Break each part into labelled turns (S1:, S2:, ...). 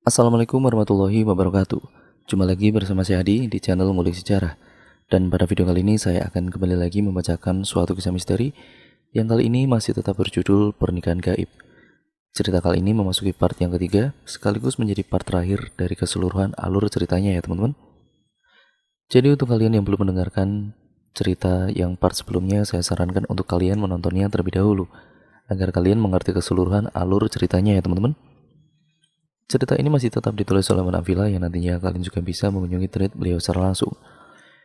S1: Assalamualaikum warahmatullahi wabarakatuh. Jumpa lagi bersama saya Adi di channel Ngulik Sejarah. Dan pada video kali ini saya akan kembali lagi membacakan suatu kisah misteri yang kali ini masih tetap berjudul Pernikahan Gaib. Cerita kali ini memasuki part yang ketiga, sekaligus menjadi part terakhir dari keseluruhan alur ceritanya ya teman-teman. Jadi untuk kalian yang belum mendengarkan cerita yang part sebelumnya, saya sarankan untuk kalian menontonnya terlebih dahulu, agar kalian mengerti keseluruhan alur ceritanya ya teman-teman. Cerita ini masih tetap ditulis oleh Manafila yang nantinya kalian juga bisa mengunjungi thread beliau secara langsung.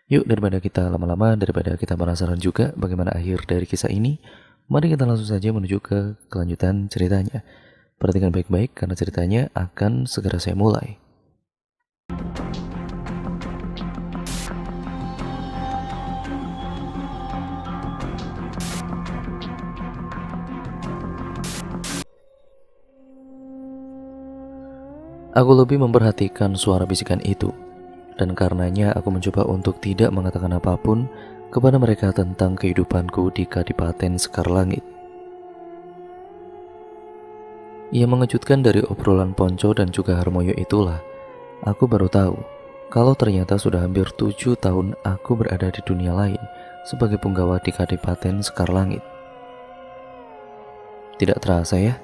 S1: Yuk, daripada kita lama-lama, daripada kita penasaran juga bagaimana akhir dari kisah ini, mari kita langsung saja menuju ke kelanjutan ceritanya. Perhatikan baik-baik karena ceritanya akan segera saya mulai. Aku lebih memperhatikan suara bisikan itu, dan karenanya aku mencoba untuk tidak mengatakan apapun kepada mereka tentang kehidupanku di Kadipaten Sekar Langit. Ia mengejutkan dari obrolan Ponco dan juga Harmoyo itulah, aku baru tahu kalau ternyata sudah hampir 7 tahun aku berada di dunia lain sebagai punggawa di Kadipaten Sekar Langit. Tidak terasa ya,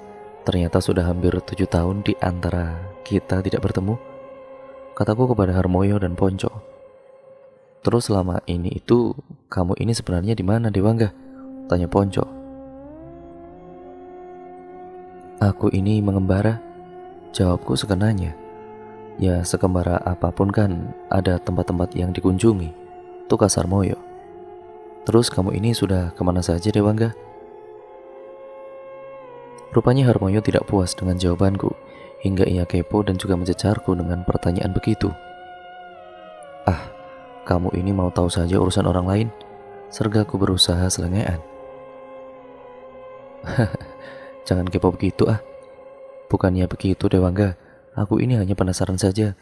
S1: ternyata sudah hampir 7 tahun di antara kita tidak bertemu, kataku kepada Harmoyo dan Ponco. Terus selama ini itu kamu ini sebenarnya di mana, Dewangga? Tanya Ponco. Aku ini mengembara, jawabku sekenanya. Ya sekembara apapun kan ada tempat-tempat yang dikunjungi, tukas Harmoyo. Terus kamu ini sudah kemana saja, Dewangga? Rupanya Harmoyo tidak puas dengan jawabanku, hingga ia kepo dan juga mencecarku dengan pertanyaan begitu. Ah, kamu ini mau tahu saja urusan orang lain? Sergaku berusaha selengean. Jangan kepo begitu ah. Bukannya begitu, Dewangga. Aku ini hanya penasaran saja.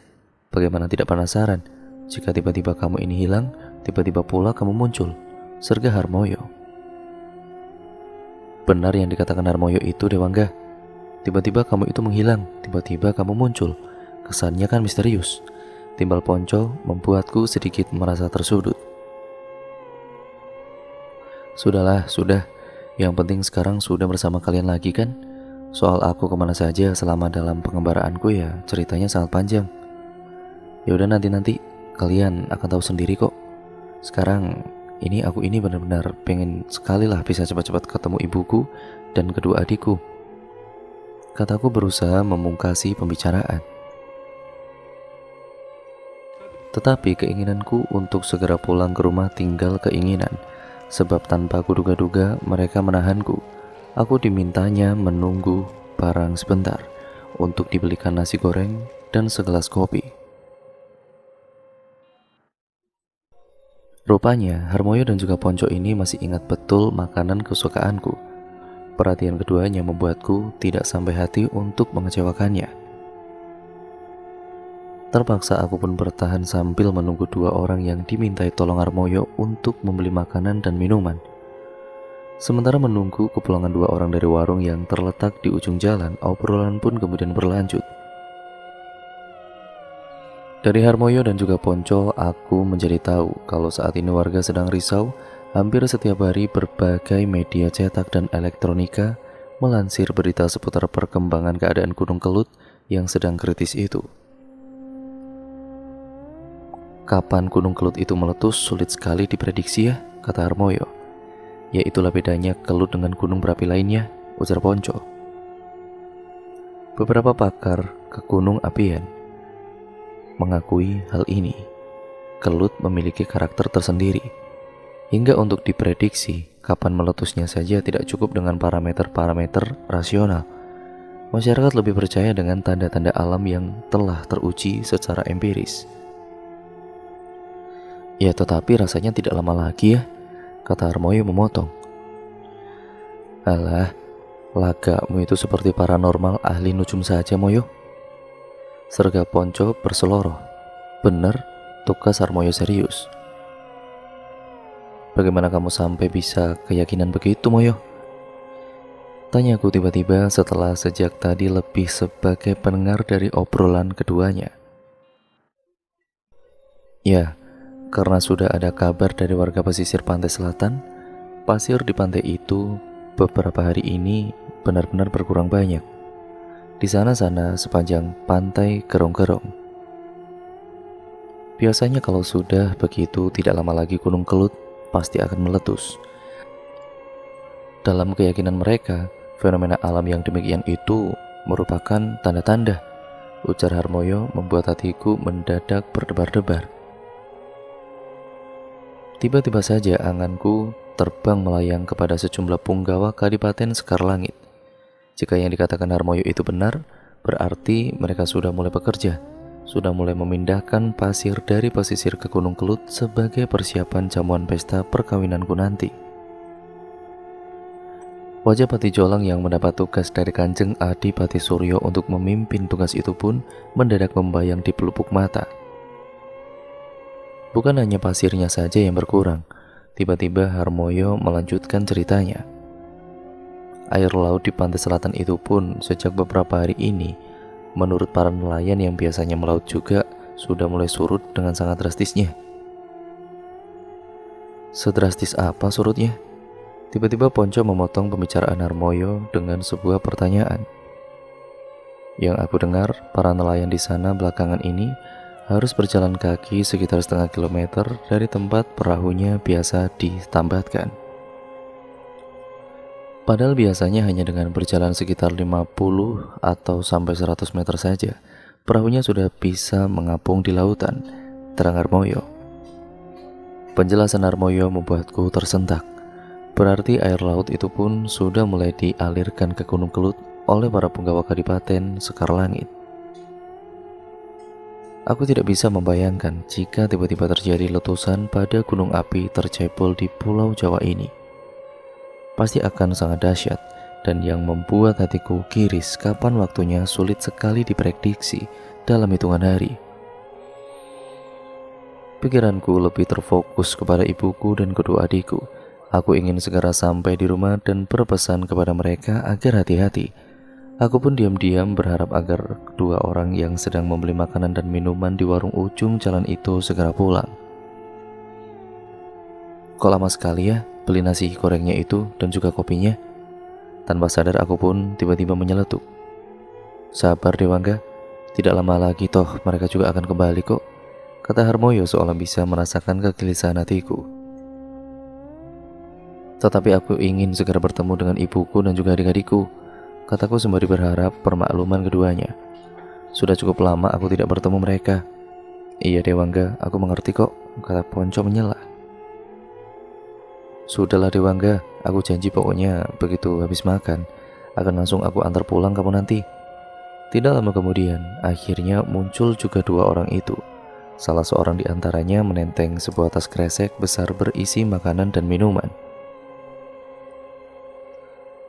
S1: Bagaimana tidak penasaran jika tiba-tiba kamu ini hilang, tiba-tiba pula kamu muncul, serga Harmoyo. Benar yang dikatakan Harmoyo itu, Dewangga. Tiba-tiba kamu itu menghilang, tiba-tiba kamu muncul. Kesannya kan misterius. Timbal Ponco membuatku sedikit merasa tersudut. Sudahlah, sudah. Yang penting sekarang sudah bersama kalian lagi kan? Soal aku kemana saja selama dalam pengembaraanku ya ceritanya sangat panjang. Ya udah nanti kalian akan tahu sendiri kok. Sekarang aku ini benar-benar pengen sekali lah bisa cepat-cepat ketemu ibuku dan kedua adikku. Kataku berusaha memungkasi pembicaraan. Tetapi keinginanku untuk segera pulang ke rumah tinggal keinginan, sebab tanpa kuduga-duga mereka menahanku. Aku dimintanya menunggu barang sebentar untuk dibelikan nasi goreng dan segelas kopi. Rupanya Harmoyo dan juga Ponco ini masih ingat betul makanan kesukaanku. Perhatian keduanya membuatku tidak sampai hati untuk mengecewakannya. Terpaksa aku pun bertahan sambil menunggu dua orang yang dimintai tolong Harmoyo untuk membeli makanan dan minuman. Sementara menunggu kepulangan dua orang dari warung yang terletak di ujung jalan, obrolan pun kemudian berlanjut. Dari Harmoyo dan juga Ponco, aku menjadi tahu kalau saat ini warga sedang risau. Hampir setiap hari berbagai media cetak dan elektronika melansir berita seputar perkembangan keadaan Gunung Kelut yang sedang kritis itu. Kapan Gunung Kelut itu meletus sulit sekali diprediksi ya, kata Harmoyo. Ya itulah bedanya Kelut dengan gunung berapi lainnya, ujar Ponco. Beberapa pakar ke gunung apian mengakui hal ini. Kelut memiliki karakter tersendiri, hingga untuk diprediksi kapan meletusnya saja tidak cukup dengan parameter-parameter rasional. Masyarakat lebih percaya dengan tanda-tanda alam yang telah teruji secara empiris. Ya tetapi rasanya tidak lama lagi ya, kata Harmoyo memotong. Alah, lagamu itu seperti paranormal ahli nujum saja, Moyo. Serga Ponco berseloroh. Bener, tugas Harmoyo serius. Bagaimana kamu sampai bisa keyakinan begitu, Moyo? Tanyaku tiba-tiba setelah sejak tadi lebih sebagai pendengar dari obrolan keduanya. Ya, karena sudah ada kabar dari warga pesisir pantai selatan, pasir di pantai itu beberapa hari ini benar-benar berkurang banyak. Di sana-sana sepanjang pantai Gerong-Gerong. Biasanya kalau sudah begitu tidak lama lagi Gunung Kelut pasti akan meletus. Dalam keyakinan mereka, fenomena alam yang demikian itu merupakan tanda-tanda. Ujar Harmoyo membuat hatiku mendadak berdebar-debar. Tiba-tiba saja anganku terbang melayang kepada sejumlah punggawa Kadipaten Sekar Langit. Jika yang dikatakan Harmoyo itu benar, berarti mereka sudah mulai bekerja, sudah mulai memindahkan pasir dari pesisir ke Gunung Kelut sebagai persiapan jamuan pesta perkawinanku nanti. Wajah Pati Jolang yang mendapat tugas dari Kanjeng Adipati Suryo untuk memimpin tugas itu pun mendadak membayang di pelupuk mata. Bukan hanya pasirnya saja yang berkurang, tiba-tiba Harmoyo melanjutkan ceritanya. Air laut di pantai selatan itu pun sejak beberapa hari ini, menurut para nelayan yang biasanya melaut juga, sudah mulai surut dengan sangat drastisnya. Sedrastis apa surutnya? Tiba-tiba Ponco memotong pembicaraan Harmoyo dengan sebuah pertanyaan. Yang aku dengar, para nelayan di sana belakangan ini harus berjalan kaki sekitar setengah kilometer dari tempat perahunya biasa ditambatkan. Padahal biasanya hanya dengan berjalan sekitar 50 atau sampai 100 meter saja, perahunya sudah bisa mengapung di lautan, terang Harmoyo. Penjelasan Harmoyo membuatku tersentak. Berarti air laut itu pun sudah mulai dialirkan ke Gunung Kelut oleh para punggawa Kadipaten Sekar Langit. Aku tidak bisa membayangkan jika tiba-tiba terjadi letusan pada gunung api tercebol di Pulau Jawa ini. Pasti akan sangat dahsyat, dan yang membuat hatiku kiris kapan waktunya sulit sekali diprediksi dalam hitungan hari. Pikiranku lebih terfokus kepada ibuku dan kedua adikku. Aku ingin segera sampai di rumah dan berpesan kepada mereka agar hati-hati. Aku pun diam-diam berharap agar kedua orang yang sedang membeli makanan dan minuman di warung ujung jalan itu segera pulang. Kok lama sekali ya beli nasi gorengnya itu dan juga kopinya? Tanpa sadar aku pun tiba-tiba menyeletuk. Sabar Dewangga, tidak lama lagi toh mereka juga akan kembali kok, kata Harmoyo seolah bisa merasakan kegelisahan hatiku. Tetapi aku ingin segera bertemu dengan ibuku dan juga adik-adikku, kataku sembari berharap permakluman keduanya. Sudah cukup lama aku tidak bertemu mereka. Iya Dewangga, aku mengerti kok, kata Ponco menyela. Sudahlah Dewangga, aku janji pokoknya begitu habis makan akan langsung aku antar pulang kamu nanti. Tidak lama kemudian, akhirnya muncul juga dua orang itu. Salah seorang di antaranya menenteng sebuah tas kresek besar berisi makanan dan minuman.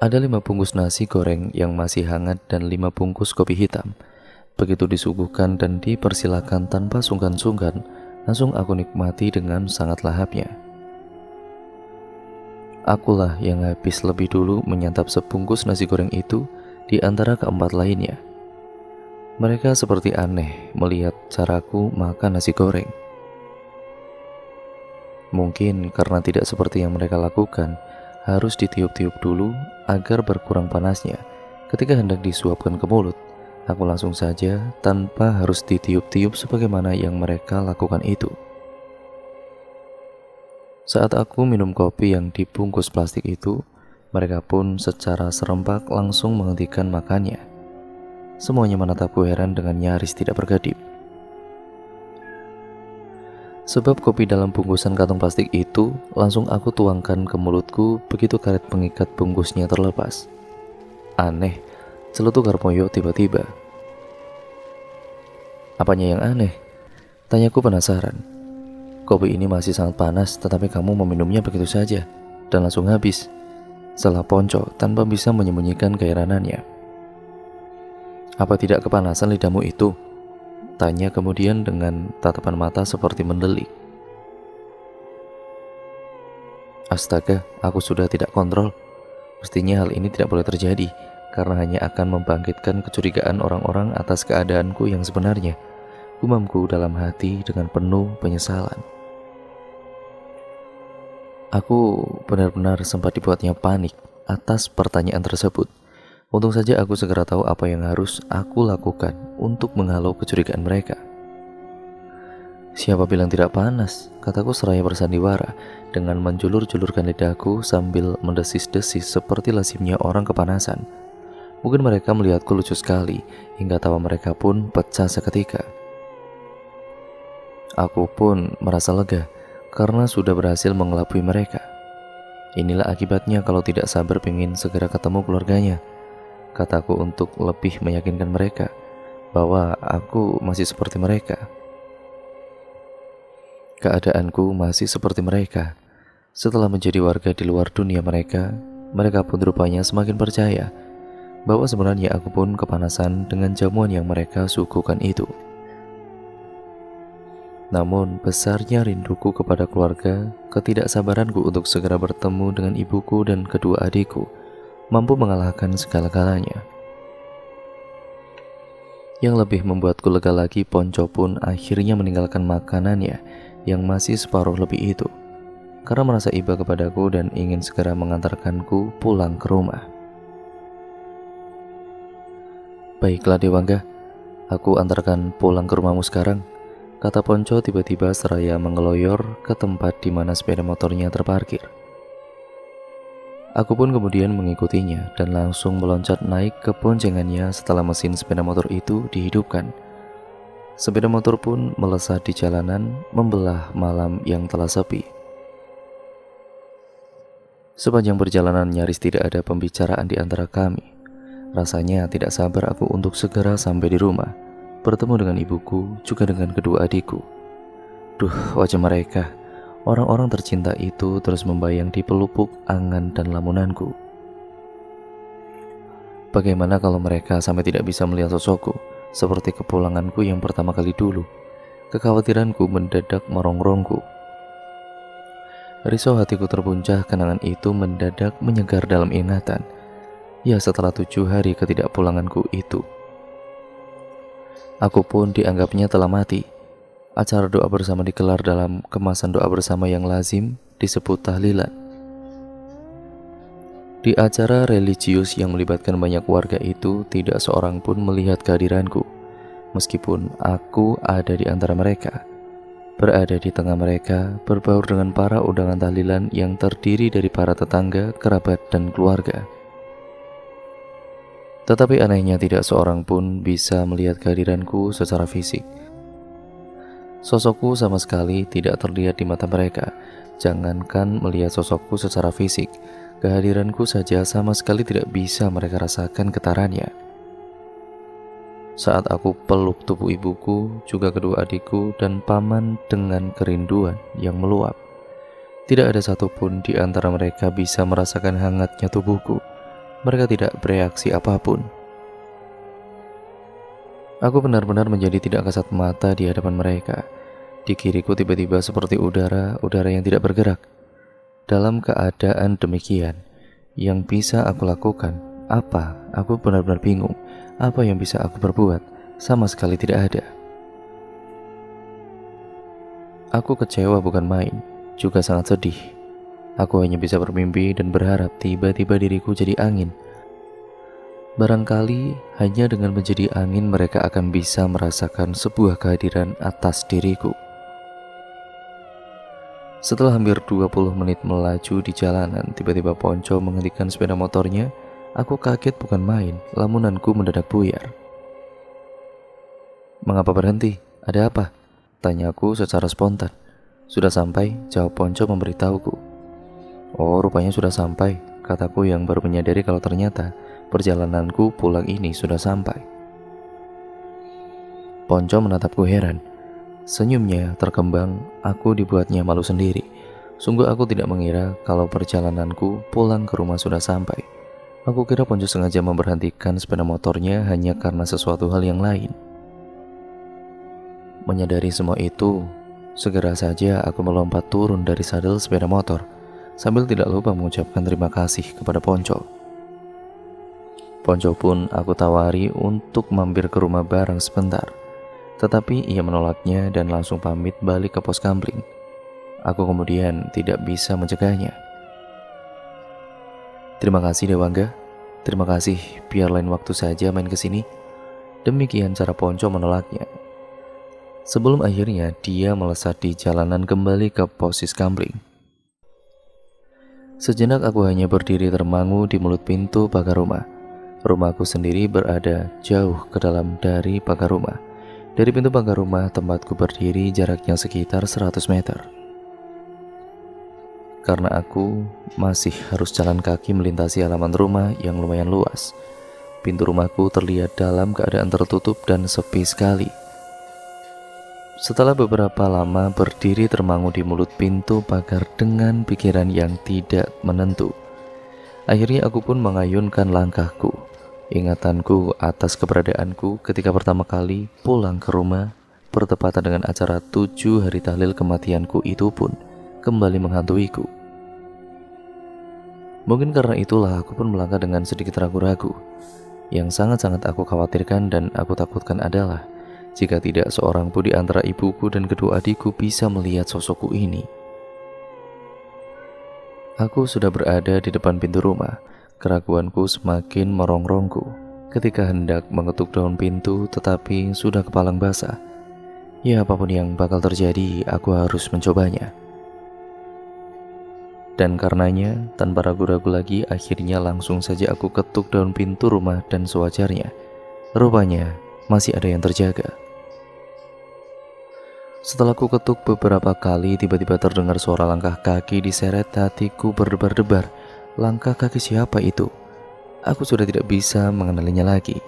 S1: Ada 5 bungkus nasi goreng yang masih hangat dan 5 bungkus kopi hitam. Begitu disuguhkan dan dipersilakan tanpa sungkan-sungkan, langsung aku nikmati dengan sangat lahapnya. Akulah yang habis lebih dulu menyantap sebungkus nasi goreng itu di antara keempat lainnya. Mereka seperti aneh melihat caraku makan nasi goreng. Mungkin karena tidak seperti yang mereka lakukan, harus ditiup-tiup dulu agar berkurang panasnya. Ketika hendak disuapkan ke mulut, aku langsung saja tanpa harus ditiup-tiup sebagaimana yang mereka lakukan itu. Saat aku minum kopi yang dibungkus plastik itu, mereka pun secara serempak langsung menghentikan makannya. Semuanya menatapku heran dengan nyaris tidak berkedip. Sebab kopi dalam bungkusan kantong plastik itu langsung aku tuangkan ke mulutku begitu karet pengikat bungkusnya terlepas. Aneh, celetuk Harmoyo tiba-tiba. Apanya yang aneh? Tanyaku penasaran. Kopi ini masih sangat panas tetapi kamu meminumnya begitu saja dan langsung habis. Salah Ponco tanpa bisa menyembunyikan keheranannya. Apa tidak kepanasan lidahmu itu? Tanya kemudian dengan tatapan mata seperti mendelik. Astaga, aku sudah tidak kontrol. Mestinya hal ini tidak boleh terjadi, karena hanya akan membangkitkan kecurigaan orang-orang atas keadaanku yang sebenarnya. Gumamku dalam hati dengan penuh penyesalan. Aku benar-benar sempat dibuatnya panik atas pertanyaan tersebut. Untung saja aku segera tahu apa yang harus aku lakukan untuk menghalau kecurigaan mereka. Siapa bilang tidak panas? Kataku seraya bersandiwara dengan menjulur-julurkan lidahku sambil mendesis-desis seperti lazimnya orang kepanasan. Mungkin mereka melihatku lucu sekali hingga tawa mereka pun pecah seketika. Aku pun merasa lega karena sudah berhasil mengelabui mereka. Inilah akibatnya kalau tidak sabar pengen segera ketemu keluarganya, kataku untuk lebih meyakinkan mereka bahwa aku masih seperti mereka. Keadaanku masih seperti mereka. Setelah menjadi warga di luar dunia mereka pun rupanya semakin percaya bahwa sebenarnya aku pun kepanasan dengan jamuan yang mereka suguhkan itu. Namun besarnya rinduku kepada keluarga, ketidaksabaranku untuk segera bertemu dengan ibuku dan kedua adikku mampu mengalahkan segala-galanya. Yang lebih membuatku lega lagi, Ponco pun akhirnya meninggalkan makanannya yang masih separuh lebih itu, karena merasa iba kepadaku dan ingin segera mengantarkanku pulang ke rumah. Baiklah Dewangga, aku antarkan pulang ke rumahmu sekarang, kata Ponco tiba-tiba seraya mengeloyor ke tempat di mana sepeda motornya terparkir. Aku pun kemudian mengikutinya dan langsung meloncat naik ke boncengannya setelah mesin sepeda motor itu dihidupkan. Sepeda motor pun melesat di jalanan membelah malam yang telah sepi. Sepanjang perjalanan nyaris tidak ada pembicaraan di antara kami. Rasanya tidak sabar aku untuk segera sampai di rumah, bertemu dengan ibuku, juga dengan kedua adikku. Duh, wajah mereka, orang-orang tercinta itu terus membayang di pelupuk angan dan lamunanku. Bagaimana kalau mereka sampai tidak bisa melihat sosokku, seperti kepulanganku yang pertama kali dulu? Kekhawatiranku mendadak merongrongku. Risau hatiku terpuncah, kenangan itu mendadak menyegar dalam ingatan. Ya, setelah 7 hari ketidakpulanganku itu, aku pun dianggapnya telah mati. Acara doa bersama digelar dalam kemasan doa bersama yang lazim disebut tahlilan. Di acara religius yang melibatkan banyak warga itu, tidak seorang pun melihat kehadiranku, meskipun aku ada di antara mereka, berada di tengah mereka, berbaur dengan para undangan tahlilan yang terdiri dari para tetangga, kerabat, dan keluarga. Tetapi anehnya tidak seorang pun bisa melihat kehadiranku secara fisik. Sosokku sama sekali tidak terlihat di mata mereka. Jangankan melihat sosokku secara fisik, kehadiranku saja sama sekali tidak bisa mereka rasakan getarannya. Saat aku peluk tubuh ibuku, juga kedua adikku dan paman dengan kerinduan yang meluap, tidak ada satupun di antara mereka bisa merasakan hangatnya tubuhku. Mereka tidak bereaksi apapun. Aku benar-benar menjadi tidak kasat mata di hadapan mereka. Di kiriku tiba-tiba seperti udara yang tidak bergerak. Dalam keadaan demikian, yang bisa aku lakukan apa? Aku benar-benar bingung. Apa yang bisa aku perbuat? Sama sekali tidak ada. Aku kecewa bukan main, juga sangat sedih. Aku hanya bisa bermimpi dan berharap tiba-tiba diriku jadi angin. Barangkali hanya dengan menjadi angin mereka akan bisa merasakan sebuah kehadiran atas diriku. Setelah hampir 20 menit melaju di jalanan, tiba-tiba Ponco menghentikan sepeda motornya. Aku kaget bukan main, lamunanku mendadak buyar. Mengapa berhenti? Ada apa? Tanyaku secara spontan. Sudah sampai, jawab Ponco memberitahuku. Oh, rupanya sudah sampai, kataku yang baru menyadari kalau ternyata perjalananku pulang ini sudah sampai. Ponco menatapku heran. Senyumnya terkembang, aku dibuatnya malu sendiri. Sungguh aku tidak mengira kalau perjalananku pulang ke rumah sudah sampai. Aku kira Ponco sengaja memberhentikan sepeda motornya hanya karena sesuatu hal yang lain. Menyadari semua itu, segera saja aku melompat turun dari sadel sepeda motor. sambil tidak lupa mengucapkan terima kasih kepada Ponco. Ponco pun aku tawari untuk mampir ke rumah bareng sebentar, tetapi ia menolaknya dan langsung pamit balik ke pos kamling. Aku kemudian tidak bisa mencegahnya. Terima kasih Dewangga, terima kasih, biar lain waktu saja main ke sini. Demikian cara Ponco menolaknya. Sebelum akhirnya dia melesat di jalanan kembali ke pos kamling. Sejenak aku hanya berdiri termangu di mulut pintu pagar rumah. Rumahku sendiri berada jauh ke dalam dari pagar rumah. Dari pintu pagar rumah tempatku berdiri jaraknya sekitar 100 meter. Karena aku masih harus jalan kaki melintasi halaman rumah yang lumayan luas, pintu rumahku terlihat dalam keadaan tertutup dan sepi sekali. Setelah beberapa lama berdiri termangu di mulut pintu pagar dengan pikiran yang tidak menentu, akhirnya aku pun mengayunkan langkahku. Ingatanku atas keberadaanku ketika pertama kali pulang ke rumah bertepatan dengan acara 7 hari tahlil kematianku itu pun kembali menghantuiku. Mungkin karena itulah aku pun melangkah dengan sedikit ragu-ragu. Yang sangat-sangat aku khawatirkan dan aku takutkan adalah jika tidak seorang pun di antara ibuku dan kedua adikku bisa melihat sosokku ini. Aku sudah berada di depan pintu rumah. Keraguanku semakin merongrongku ketika hendak mengetuk daun pintu, tetapi sudah kepalang basah. Ya, apapun yang bakal terjadi, aku harus mencobanya. Dan karenanya, tanpa ragu-ragu lagi, akhirnya langsung saja aku ketuk daun pintu rumah dan sewajarnya. Rupanya, masih ada yang terjaga. Setelah ku ketuk beberapa kali, tiba-tiba terdengar suara langkah kaki diseret. Hatiku berdebar-debar. Langkah kaki siapa itu? Aku sudah tidak bisa mengenalinya lagi.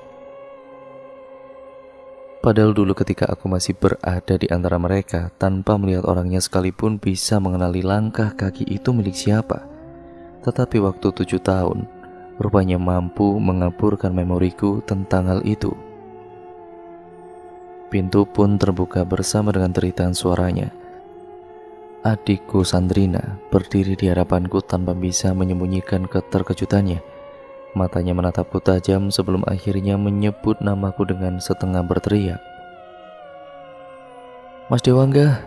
S1: Padahal dulu ketika aku masih berada di antara mereka, tanpa melihat orangnya sekalipun bisa mengenali langkah kaki itu milik siapa. Tetapi waktu 7 tahun, rupanya mampu mengaburkan memoriku tentang hal itu. Pintu pun terbuka bersama dengan teritaan suaranya. Adikku Sandrina berdiri di hadapanku tanpa bisa menyembunyikan keterkejutannya. Matanya menatapku tajam sebelum akhirnya menyebut namaku dengan setengah berteriak. Mas Dewangga.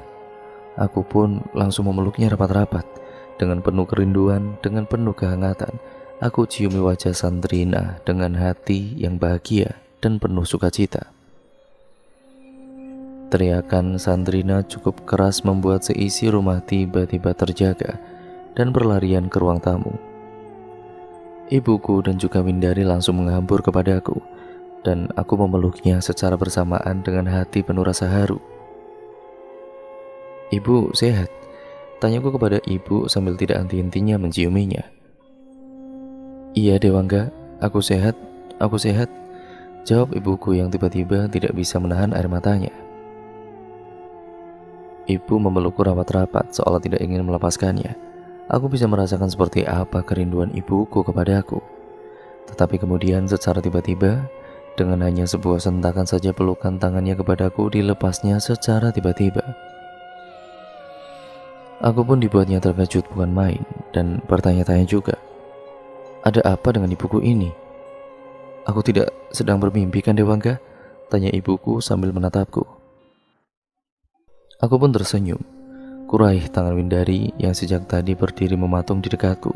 S1: Aku pun langsung memeluknya rapat-rapat. Dengan penuh kerinduan, dengan penuh kehangatan, aku ciumi wajah Sandrina dengan hati yang bahagia dan penuh sukacita. Teriakan Sandrina cukup keras membuat seisi rumah tiba-tiba terjaga dan berlarian ke ruang tamu. Ibuku dan juga Windari langsung menghambur kepadaku, dan aku memeluknya secara bersamaan dengan hati penuh rasa haru. Ibu sehat? Tanyaku kepada ibu sambil tidak henti-hentinya menciuminya. Iya Dewangga, aku sehat, jawab ibuku yang tiba-tiba tidak bisa menahan air matanya. Ibu memelukku rapat-rapat seolah tidak ingin melepaskannya. Aku bisa merasakan seperti apa kerinduan ibuku kepadaku. Tetapi kemudian secara tiba-tiba, dengan hanya sebuah sentakan saja pelukan tangannya kepadaku dilepasnya secara tiba-tiba. Aku pun dibuatnya terkejut bukan main dan bertanya-tanya juga. Ada apa dengan ibuku ini? Aku tidak sedang bermimpi kan Dewangga? Tanya ibuku sambil menatapku. Aku pun tersenyum. Kuraih tangan Windari yang sejak tadi berdiri mematung di dekatku.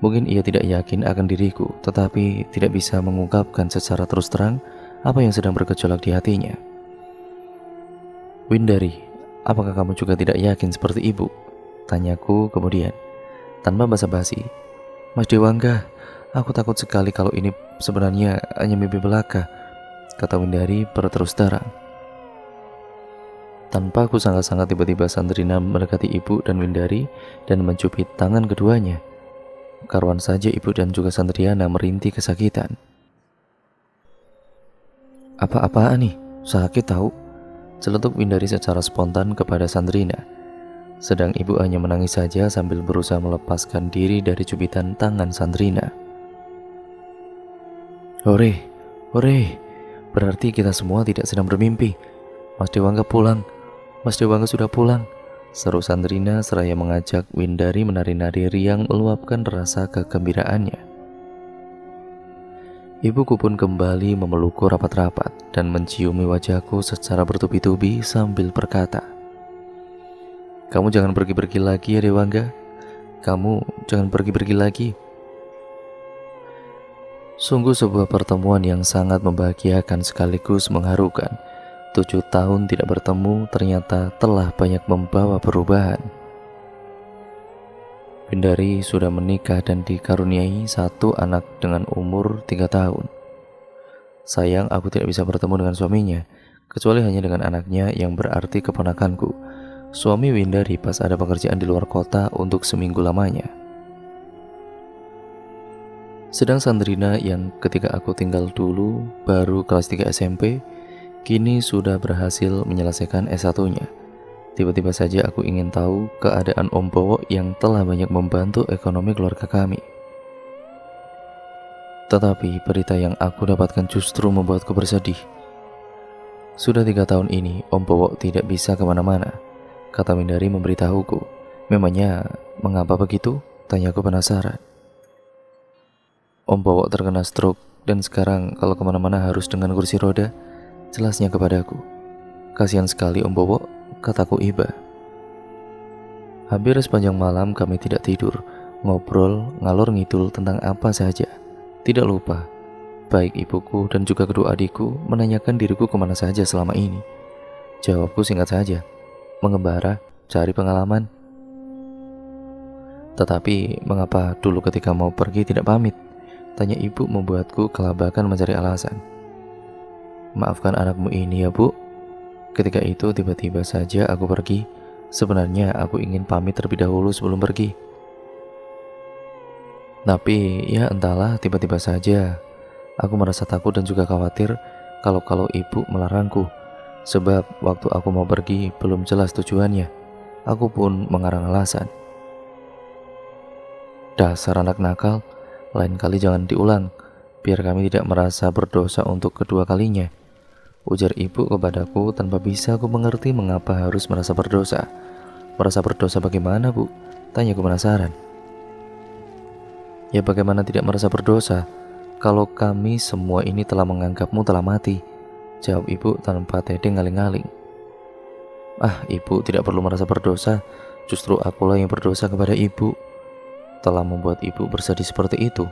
S1: Mungkin ia tidak yakin akan diriku, tetapi tidak bisa mengungkapkan secara terus terang apa yang sedang bergejolak di hatinya. Windari, apakah kamu juga tidak yakin seperti ibu? Tanyaku kemudian. Tanpa basa-basi. Mas Dewangga, aku takut sekali kalau ini sebenarnya hanya mimpi belaka, kata Windari berterus terang. Tanpa aku sangka-sangka tiba-tiba Sandrina mendekati ibu dan Windari dan mencubit tangan keduanya. Karuan saja ibu dan juga Sandriana merintih kesakitan. Apa-apaan nih? Sakit tahu? Celetuk Windari secara spontan kepada Sandrina. Sedang ibu hanya menangis saja sambil berusaha melepaskan diri dari cubitan tangan Sandrina. Hore, berarti kita semua tidak sedang bermimpi. Mas Dewangga pulang. Mas Dewangga sudah pulang. seru Sandrina seraya mengajak Windari menari-nari riang meluapkan rasa kegembiraannya. Ibuku pun kembali memelukku rapat-rapat dan menciumi wajahku secara bertubi-tubi sambil berkata, "Kamu jangan pergi-pergi lagi ya Dewangga. Kamu jangan pergi-pergi lagi." Sungguh sebuah pertemuan yang sangat membahagiakan sekaligus mengharukan. 7 tahun tidak bertemu ternyata telah banyak membawa perubahan. Windari sudah menikah dan dikaruniai 1 anak dengan umur 3 tahun. Sayang aku tidak bisa bertemu dengan suaminya, kecuali hanya dengan anaknya yang berarti keponakanku. Suami Windari pas ada pekerjaan di luar kota untuk seminggu lamanya. Sedang Sandrina yang ketika aku tinggal dulu baru kelas 3 SMP, kini sudah berhasil menyelesaikan S1-nya. Tiba-tiba saja aku ingin tahu keadaan Om Bowo yang telah banyak membantu ekonomi keluarga kami. Tetapi berita yang aku dapatkan justru membuatku bersedih. Sudah 3 tahun ini Om Bowo tidak bisa kemana-mana, kata Windari memberitahuku. Memangnya mengapa begitu? Tanyaku penasaran. Om Bowo terkena stroke dan sekarang kalau kemana-mana harus dengan kursi roda, jelasnya kepadaku. Kasihan sekali Om Bowo, kataku iba. Hampir sepanjang malam kami tidak tidur, ngobrol ngalor ngidul tentang apa saja. Tidak lupa, baik ibuku dan juga kedua adikku menanyakan diriku kemana saja selama ini. Jawabku singkat saja, mengembara, cari pengalaman. Tetapi mengapa dulu ketika mau pergi tidak pamit? Tanya ibu membuatku kelabakan mencari alasan. Maafkan anakmu ini ya Bu. Ketika itu tiba-tiba saja aku pergi. Sebenarnya aku ingin pamit terlebih dahulu sebelum pergi. Tapi ya entahlah tiba-tiba saja. Aku merasa takut dan juga khawatir kalau ibu melarangku. Sebab waktu aku mau pergi belum jelas tujuannya. Aku pun mengarang alasan. Dasar anak nakal. Lain kali jangan diulang, biar kami tidak merasa berdosa untuk kedua kalinya, ujar ibu kepadaku tanpa bisa aku mengerti mengapa harus merasa berdosa. Merasa berdosa bagaimana Bu? Tanyaku penasaran. Ya bagaimana tidak merasa berdosa kalau kami semua ini telah menganggapmu telah mati, jawab ibu tanpa tedeng ngaling-ngaling. Ah ibu tidak perlu merasa berdosa, justru akulah yang berdosa kepada ibu. Telah membuat ibu bersedih seperti itu,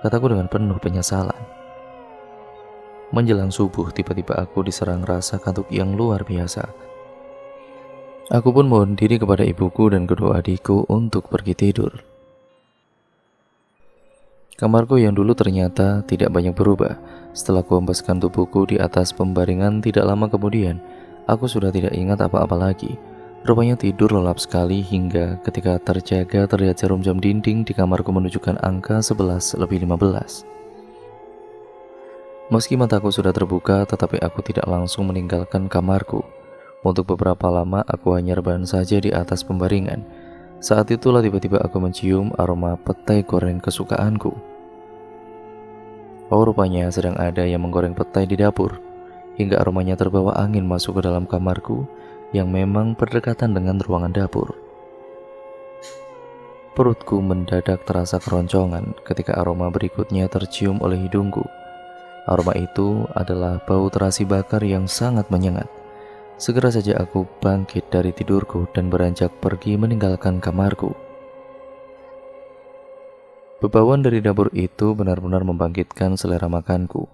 S1: kataku dengan penuh penyesalan. Menjelang subuh tiba-tiba aku diserang rasa kantuk yang luar biasa. Aku pun mohon diri kepada ibuku dan kedua adikku untuk pergi tidur. Kamarku yang dulu ternyata tidak banyak berubah. Setelah kuhempaskan tubuhku di atas pembaringan tidak lama kemudian, aku sudah tidak ingat apa-apa lagi. Rupanya tidur lelap sekali hingga ketika terjaga terlihat jarum jam dinding di kamarku menunjukkan angka 11:15. Meski mataku sudah terbuka, tetapi aku tidak langsung meninggalkan kamarku. Untuk beberapa lama aku hanya rebahan saja di atas pembaringan. Saat itulah tiba-tiba aku mencium aroma petai goreng kesukaanku. Oh rupanya sedang ada yang menggoreng petai di dapur. Hingga aromanya terbawa angin masuk ke dalam kamarku yang memang berdekatan dengan ruangan dapur. Perutku mendadak terasa keroncongan ketika aroma berikutnya tercium oleh hidungku. Aroma itu adalah bau terasi bakar yang sangat menyengat. Segera saja aku bangkit dari tidurku dan beranjak pergi meninggalkan kamarku. Bebauan dari dapur itu benar-benar membangkitkan selera makanku.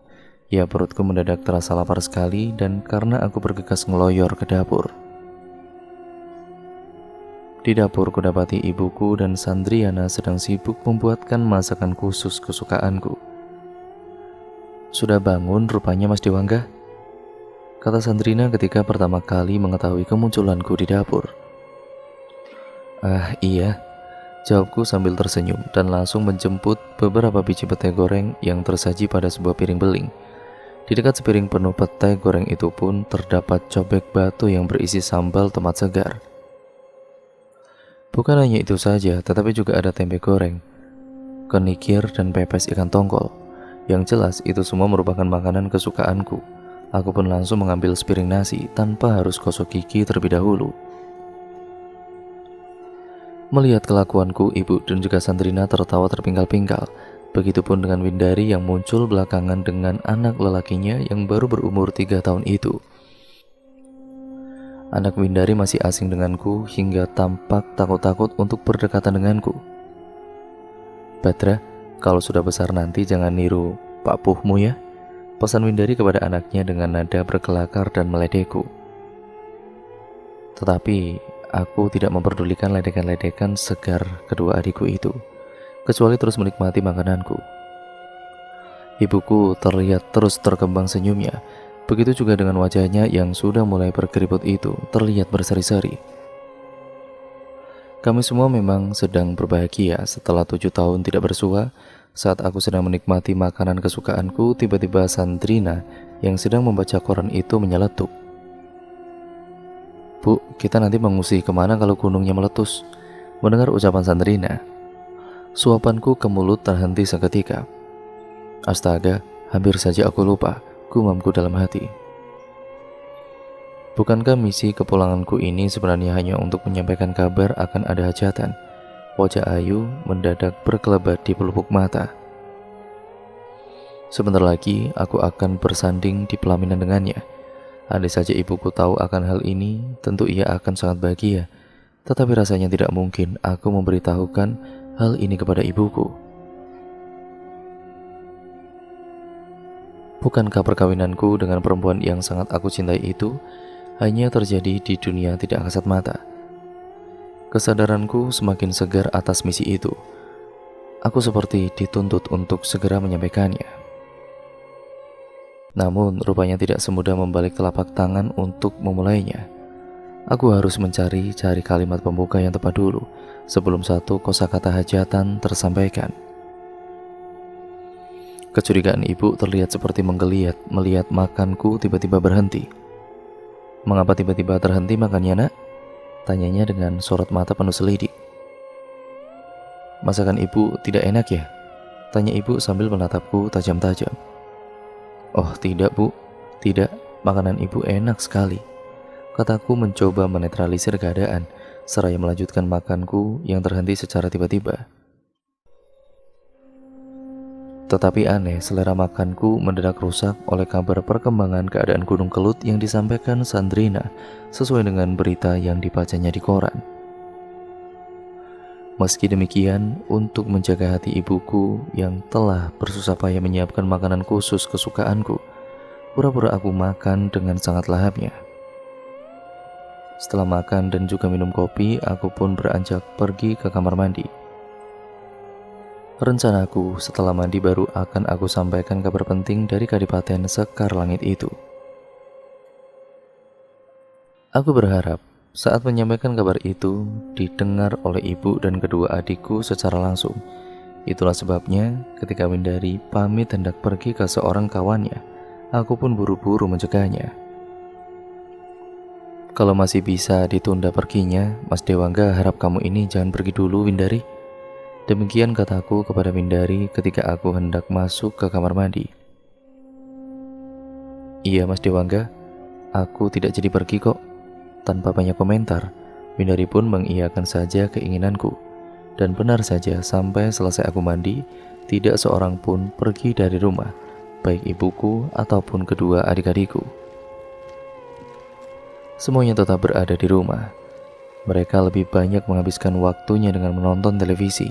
S1: Ya perutku mendadak terasa lapar sekali dan karena aku bergegas ngeloyor ke dapur. Di dapur kudapati ibuku dan Sandriana sedang sibuk membuatkan masakan khusus kesukaanku. Sudah bangun rupanya Mas Dewangga, kata Sandrina ketika pertama kali mengetahui kemunculanku di dapur. Ah iya, jawabku sambil tersenyum dan langsung menjemput beberapa biji petai goreng yang tersaji pada sebuah piring beling. Di dekat sepiring penuh petai goreng itu pun terdapat cobek batu yang berisi sambal tomat segar. Bukan hanya itu saja, tetapi juga ada tempe goreng, kenikir, dan pepes ikan tongkol. Yang jelas itu semua merupakan makanan kesukaanku. Aku pun langsung mengambil sepiring nasi tanpa harus gosok gigi terlebih dahulu. Melihat kelakuanku, ibu dan juga Sandrina tertawa terpingkal-pingkal. Begitupun dengan Windari yang muncul belakangan dengan anak lelakinya yang baru berumur 3 tahun itu. Anak Windari masih asing denganku hingga tampak takut-takut untuk berdekatan denganku. "Badra, kalau sudah besar nanti jangan niru Pak Puhmu ya," pesan Windari kepada anaknya dengan nada berkelakar dan meledekku. Tetapi aku tidak memperdulikan ledekan-ledekan segar kedua adikku itu, kecuali terus menikmati makananku. Ibuku terlihat terus terkembang senyumnya, begitu juga dengan wajahnya yang sudah mulai berkeriput itu terlihat berseri-seri. Kami semua memang sedang berbahagia setelah 7 tahun tidak bersua. Saat aku sedang menikmati makanan kesukaanku, tiba-tiba Sandrina yang sedang membaca koran itu menyeletuk. "Bu, kita nanti mengungsi kemana kalau gunungnya meletus?" Mendengar ucapan Sandrina, suapanku ke mulut terhenti seketika. Astaga, hampir saja aku lupa, gumamku dalam hati. Bukankah misi kepulanganku ini sebenarnya hanya untuk menyampaikan kabar akan ada hajatan? Wajah Ayu mendadak berkelebat di pelupuk mata. Sebentar lagi aku akan bersanding di pelaminan dengannya. Andai saja ibuku tahu akan hal ini, tentu ia akan sangat bahagia. Tetapi rasanya tidak mungkin aku memberitahukan hal ini kepada ibuku. Bukankah perkawinanku dengan perempuan yang sangat aku cintai itu hanya terjadi di dunia tidak kasat mata? Kesadaranku semakin segar atas misi itu. Aku seperti dituntut untuk segera menyampaikannya. Namun rupanya tidak semudah membalik telapak tangan untuk memulainya. Aku harus mencari kalimat pembuka yang tepat dulu sebelum satu kosakata hajatan tersampaikan. Kecurigaan ibu terlihat seperti menggeliat melihat makanku tiba-tiba berhenti. "Mengapa tiba-tiba terhenti makannya, Nak?" tanyanya dengan sorot mata penuh selidik. "Masakan ibu tidak enak ya?" tanya ibu sambil menatapku tajam-tajam. "Oh tidak, Bu, tidak, makanan ibu enak sekali," kataku mencoba menetralisir keadaan seraya melanjutkan makanku yang terhenti secara tiba-tiba. Tetapi aneh, selera makanku mendadak rusak oleh kabar perkembangan keadaan Gunung Kelut yang disampaikan Sandrina sesuai dengan berita yang dibacanya di koran. Meski demikian, untuk menjaga hati ibuku yang telah bersusah payah menyiapkan makanan khusus kesukaanku, pura-pura aku makan dengan sangat lahapnya. Setelah makan dan juga minum kopi, aku pun beranjak pergi ke kamar mandi. Rencanaku setelah mandi baru akan aku sampaikan kabar penting dari Kadipaten Sekar Langit itu. Aku berharap saat menyampaikan kabar itu didengar oleh ibu dan kedua adikku secara langsung. Itulah sebabnya ketika Windari pamit hendak pergi ke seorang kawannya, aku pun buru-buru mencegahnya. "Kalau masih bisa ditunda perginya, Mas Dewangga harap kamu ini jangan pergi dulu, Windari." Demikian kataku kepada Windari ketika aku hendak masuk ke kamar mandi. "Iya Mas Dewangga, aku tidak jadi pergi kok." Tanpa banyak komentar, Windari pun mengiyakan saja keinginanku. Dan benar saja, sampai selesai aku mandi, tidak seorang pun pergi dari rumah, baik ibuku ataupun kedua adik-adikku. Semuanya tetap berada di rumah. Mereka lebih banyak menghabiskan waktunya dengan menonton televisi.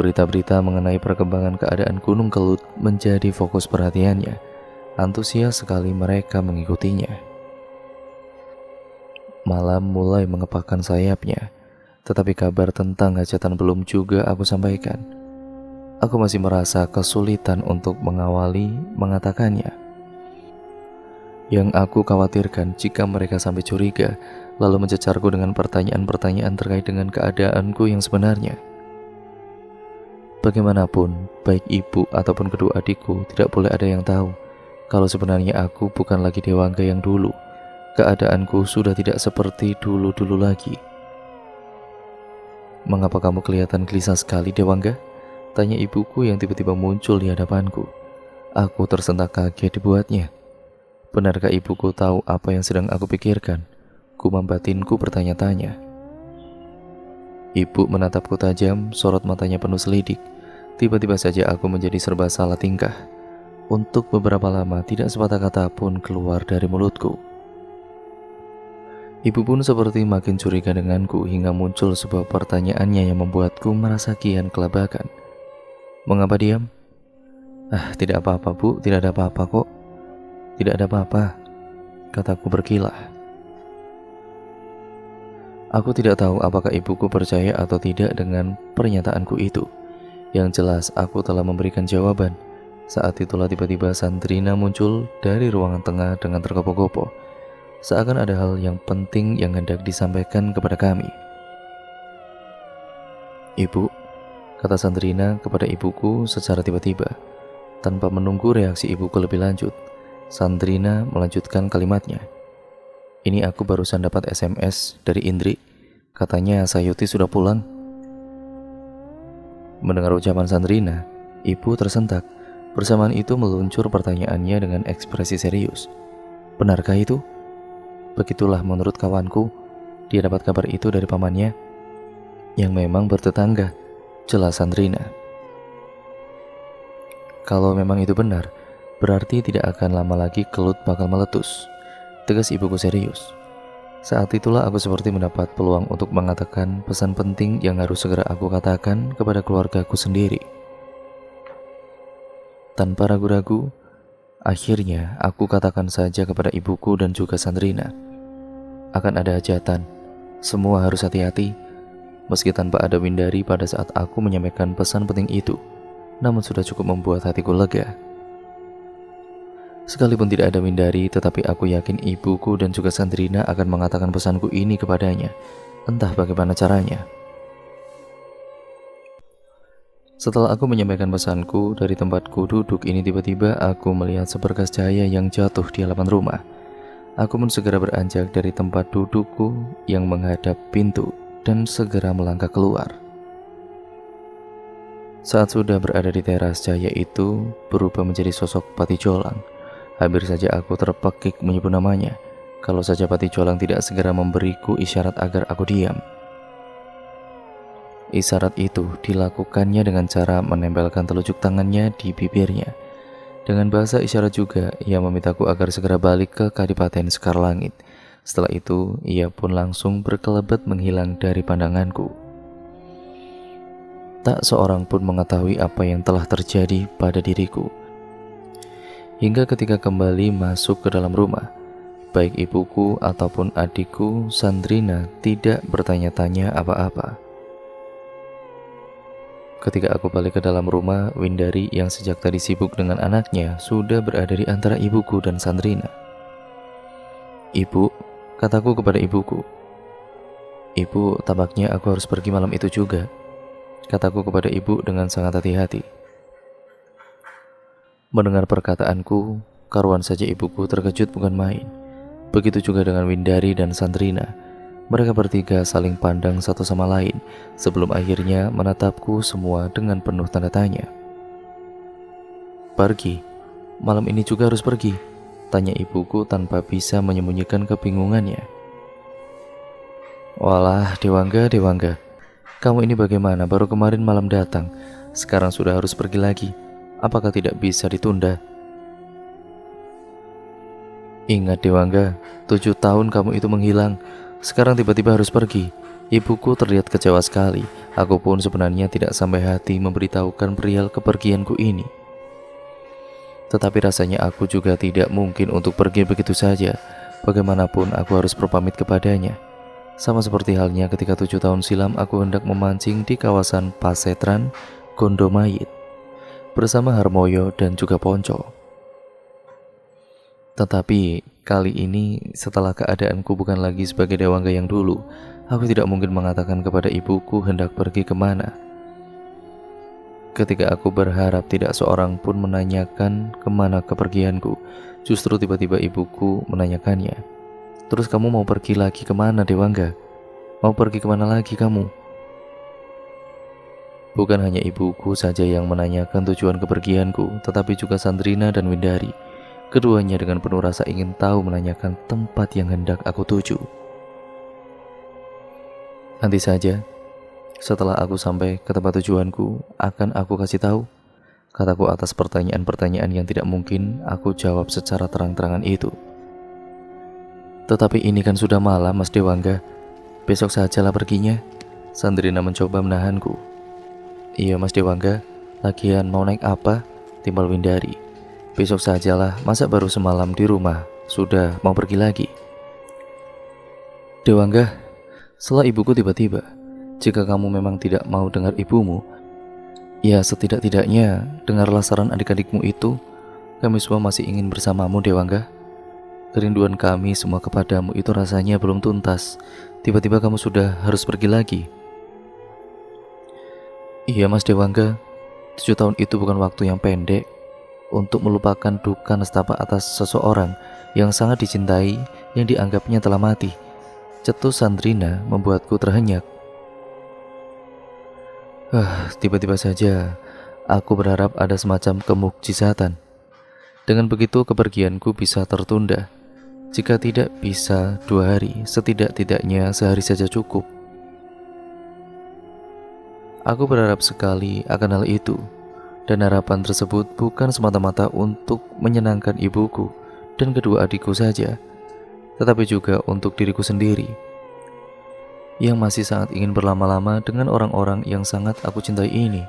S1: Berita-berita mengenai perkembangan keadaan Gunung Kelut menjadi fokus perhatiannya. Antusias sekali mereka mengikutinya. Malam mulai mengepakkan sayapnya, tetapi kabar tentang hajatan belum juga aku sampaikan. Aku masih merasa kesulitan untuk mengatakannya. Yang aku khawatirkan jika mereka sampai curiga, lalu mencecarku dengan pertanyaan-pertanyaan terkait dengan keadaanku yang sebenarnya. Bagaimanapun, baik ibu ataupun kedua adikku tidak boleh ada yang tahu kalau sebenarnya aku bukan lagi Dewangga yang dulu. Keadaanku sudah tidak seperti dulu-dulu lagi. "Mengapa kamu kelihatan gelisah sekali, Dewangga?" tanya ibuku yang tiba-tiba muncul di hadapanku. Aku tersentak kaget dibuatnya. Benarkah ibuku tahu apa yang sedang aku pikirkan? Gumam batinku bertanya-tanya. Ibu menatapku tajam, sorot matanya penuh selidik. Tiba-tiba saja aku menjadi serba salah tingkah. Untuk beberapa lama tidak sepatah kata pun keluar dari mulutku. Ibu pun seperti makin curiga denganku hingga muncul sebuah pertanyaannya yang membuatku merasa kian kelabakan. Mengapa diam? Tidak apa-apa bu, tidak ada apa-apa kok. Tidak ada apa-apa, kataku berkilah. Aku tidak tahu apakah ibuku percaya atau tidak dengan pernyataanku itu. Yang jelas aku telah memberikan jawaban. Saat itulah tiba-tiba Sandrina muncul dari ruangan tengah dengan tergopoh-gopoh. Seakan ada hal yang penting yang hendak disampaikan kepada kami. Ibu, kata Sandrina kepada ibuku secara tiba-tiba. Tanpa menunggu reaksi ibuku lebih lanjut, Sandrina melanjutkan kalimatnya. Ini aku barusan dapat SMS dari Indri. Katanya Sayuti sudah pulang. Mendengar ucapan Sandrina, ibu tersentak. Bersamaan itu meluncur pertanyaannya dengan ekspresi serius. Benarkah itu? Begitulah menurut kawanku. Dia dapat kabar itu dari pamannya yang memang bertetangga, jelas Sandrina. Kalau memang itu benar, berarti tidak akan lama lagi kelut bakal meletus, tegas ibuku serius. Saat itulah aku seperti mendapat peluang untuk mengatakan pesan penting yang harus segera aku katakan kepada keluargaku sendiri. Tanpa ragu-ragu, akhirnya aku katakan saja kepada ibuku dan juga Sandrina. Akan ada hajatan, semua harus hati-hati. Meski tanpa ada Windari pada saat aku menyampaikan pesan penting itu, namun sudah cukup membuat hatiku lega. Sekalipun tidak ada Windari, tetapi aku yakin ibuku dan juga Sandrina akan mengatakan pesanku ini kepadanya, entah bagaimana caranya. Setelah aku menyampaikan pesanku, dari tempatku duduk ini tiba-tiba aku melihat seberkas cahaya yang jatuh di halaman rumah. Aku pun segera beranjak dari tempat dudukku yang menghadap pintu dan segera melangkah keluar. Saat sudah berada di teras, cahaya itu berubah menjadi sosok Pati Jolang. Hampir saja aku terpekik menyebut namanya, kalau saja Pati Jolang tidak segera memberiku isyarat agar aku diam. Isyarat itu dilakukannya dengan cara menempelkan telunjuk tangannya di bibirnya. Dengan bahasa isyarat juga, ia memintaku agar segera balik ke Kadipaten Sekarlangit. Setelah itu, ia pun langsung berkelebat menghilang dari pandanganku. Tak seorang pun mengetahui apa yang telah terjadi pada diriku. Hingga ketika kembali masuk ke dalam rumah, baik ibuku ataupun adikku Sandrina tidak bertanya-tanya apa-apa. Ketika aku balik ke dalam rumah, Windari yang sejak tadi sibuk dengan anaknya sudah berada di antara ibuku dan Sandrina. Ibu, kataku kepada ibuku. Ibu, tampaknya aku harus pergi malam itu juga, kataku kepada ibu dengan sangat hati-hati. Mendengar perkataanku, karuan saja ibuku terkejut bukan main. Begitu juga dengan Windari dan Sandrina. Mereka bertiga saling pandang satu sama lain sebelum akhirnya menatapku semua dengan penuh tanda tanya. Pergi? Malam ini juga harus pergi? Tanya ibuku tanpa bisa menyembunyikan kebingungannya. Walah, Dewangga, kamu ini bagaimana? Baru kemarin malam datang, sekarang sudah harus pergi lagi. Apakah tidak bisa ditunda? Ingat Dewangga, 7 tahun kamu itu menghilang. Sekarang tiba-tiba harus pergi. Ibuku terlihat kecewa sekali. Aku pun sebenarnya tidak sampai hati memberitahukan perihal kepergianku ini. Tetapi rasanya aku juga tidak mungkin untuk pergi begitu saja. Bagaimanapun aku harus berpamit kepadanya. Sama seperti halnya ketika 7 tahun silam aku hendak memancing di kawasan Pasetran, Gondomayit bersama Harmoyo dan juga Ponco. Tetapi kali ini setelah keadaanku bukan lagi sebagai Dewangga yang dulu, aku tidak mungkin mengatakan kepada ibuku hendak pergi kemana. Ketika aku berharap tidak seorang pun menanyakan kemana kepergianku, justru tiba-tiba ibuku menanyakannya. Terus kamu mau pergi lagi kemana Dewangga? Mau pergi kemana lagi kamu? Bukan hanya ibuku saja yang menanyakan tujuan kepergianku, tetapi juga Sandrina dan Windari. Keduanya dengan penuh rasa ingin tahu menanyakan tempat yang hendak aku tuju. Nanti saja, Setelah aku sampai ke tempat tujuanku, akan aku kasih tahu, kataku atas pertanyaan-pertanyaan yang tidak mungkin aku jawab secara terang-terangan itu. Tetapi ini kan sudah malam, Mas Dewangga. Besok sajalah perginya. Sandrina mencoba menahanku. Iya, Mas Dewangga. Lagian mau naik apa? Timbal Windari. Besok sajalah, masa baru semalam di rumah sudah mau pergi lagi? Dewangga, setelah ibuku tiba-tiba, jika kamu memang tidak mau dengar ibumu, ya setidak-tidaknya dengarlah saran adik-adikmu itu. Kami semua masih ingin bersamamu, Dewangga. Kerinduan kami semua kepadamu itu rasanya belum tuntas. Tiba-tiba kamu sudah harus pergi lagi. Iya, Mas Dewangga, 7 tahun itu bukan waktu yang pendek untuk melupakan duka nestapa atas seseorang yang sangat dicintai, yang dianggapnya telah mati. Cetus Sandrina membuatku terhenyak. Tiba-tiba saja aku berharap ada semacam kemukjizatan. Dengan begitu kepergianku bisa tertunda. Jika tidak bisa 2 hari, setidak-tidaknya sehari saja cukup. Aku berharap sekali akan hal itu, dan harapan tersebut bukan semata-mata untuk menyenangkan ibuku dan kedua adikku saja, tetapi juga untuk diriku sendiri, yang masih sangat ingin berlama-lama dengan orang-orang yang sangat aku cintai ini.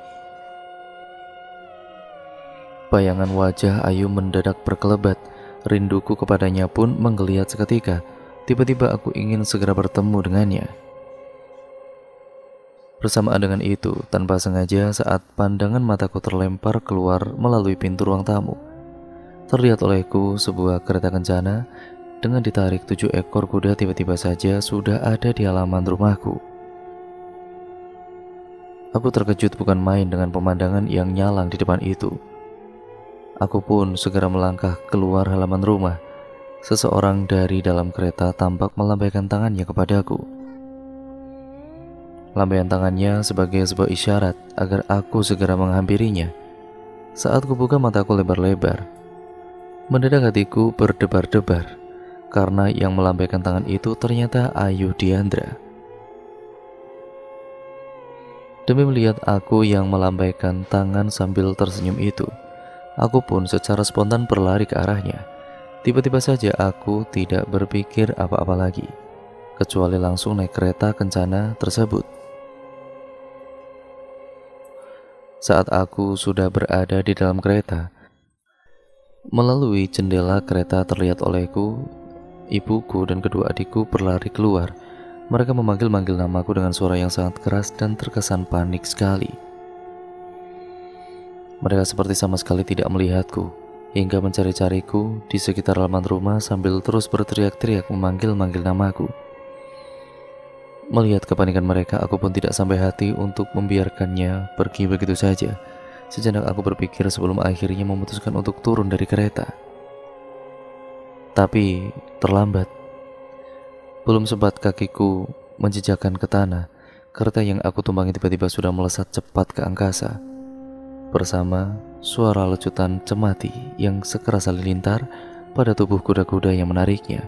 S1: Bayangan wajah Ayu mendadak berkelebat, rinduku kepadanya pun menggeliat seketika. Tiba-tiba aku ingin segera bertemu dengannya. Bersamaan dengan itu, tanpa sengaja saat pandangan mataku terlempar keluar melalui pintu ruang tamu, terlihat olehku sebuah kereta kencana dengan ditarik 7 ekor kuda tiba-tiba saja sudah ada di halaman rumahku. Aku terkejut bukan main dengan pemandangan yang nyalang di depan itu. Aku pun segera melangkah keluar halaman rumah. Seseorang dari dalam kereta tampak melambaikan tangannya kepadaku. Lambaian tangannya sebagai sebuah isyarat agar aku segera menghampirinya. Saat kubuka mataku lebar-lebar, mendadak hatiku berdebar-debar, karena yang melambaikan tangan itu ternyata Ayu Diandra. Demi melihat aku yang melambaikan tangan sambil tersenyum itu, aku pun secara spontan berlari ke arahnya. Tiba-tiba saja aku tidak berpikir apa-apa lagi, kecuali langsung naik kereta kencana tersebut. Saat aku sudah berada di dalam kereta, melalui jendela kereta terlihat olehku, ibuku dan kedua adikku berlari keluar. Mereka memanggil-manggil namaku dengan suara yang sangat keras dan terkesan panik sekali. Mereka seperti sama sekali tidak melihatku, hingga mencari-cariku di sekitar halaman rumah sambil terus berteriak-teriak memanggil-manggil namaku. Melihat kepanikan mereka, aku pun tidak sampai hati untuk membiarkannya pergi begitu saja. Sejenak aku berpikir sebelum akhirnya memutuskan untuk turun dari kereta. Tapi terlambat. Belum sempat kakiku menjejakkan ke tanah, kereta yang aku tumpangi tiba-tiba sudah melesat cepat ke angkasa. Bersama suara lecutan cemati yang sekeras halilintar pada tubuh kuda-kuda yang menariknya.